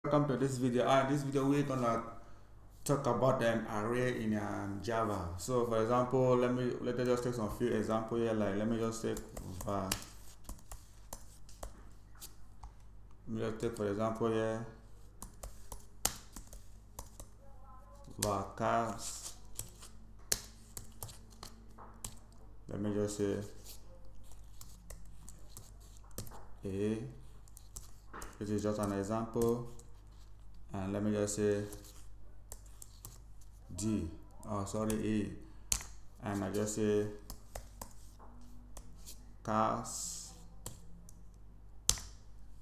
Welcome to this video. This video we're gonna talk about an array in Java. So for example, let us just take some few examples here. Like let me just take for example here varchars. Let me just say a. This is just an example, and let me just say D. Oh, sorry, A, and I just say cars.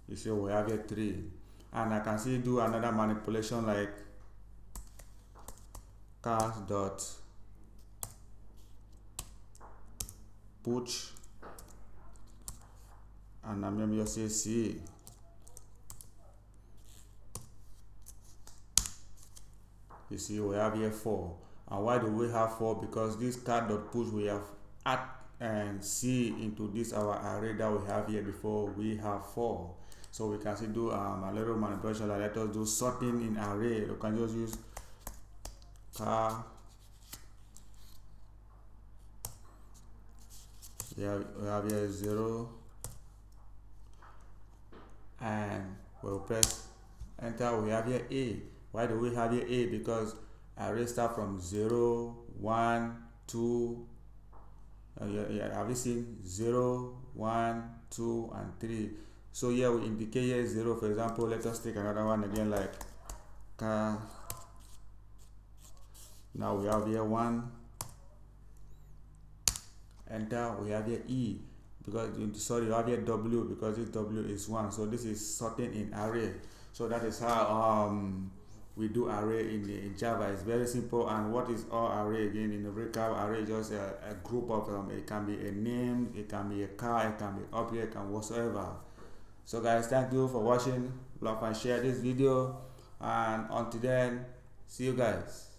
You see, we have here 3, and I can see do another manipulation like cars dot push, and I'm going to just say C. You see, we have here 4. And why do we have 4? Because this card.push, we have add and C into this our array that we have here before. We have 4. So we can see do a little manipulation. Like let us do sorting in array. You can just use car. Yeah, we have here 0, and we'll press enter. We have here A. Why do we have here A? Because array start from 0, 1, 2. Have you seen 0, 1, 2, and 3? So here we indicate here 0. For example, let us take another one again like car. Now we have here 1. Enter. We have here E, because sorry, you have here W, because this W is 1. So this is sorting in array. So that is how we do array in Java. It's very simple. And what is all array again? In the breakout array is just a group of it can be a name, it can be a car, it can be object, and whatsoever. So guys, thank you for watching. Love and share this video, and until then, see you guys.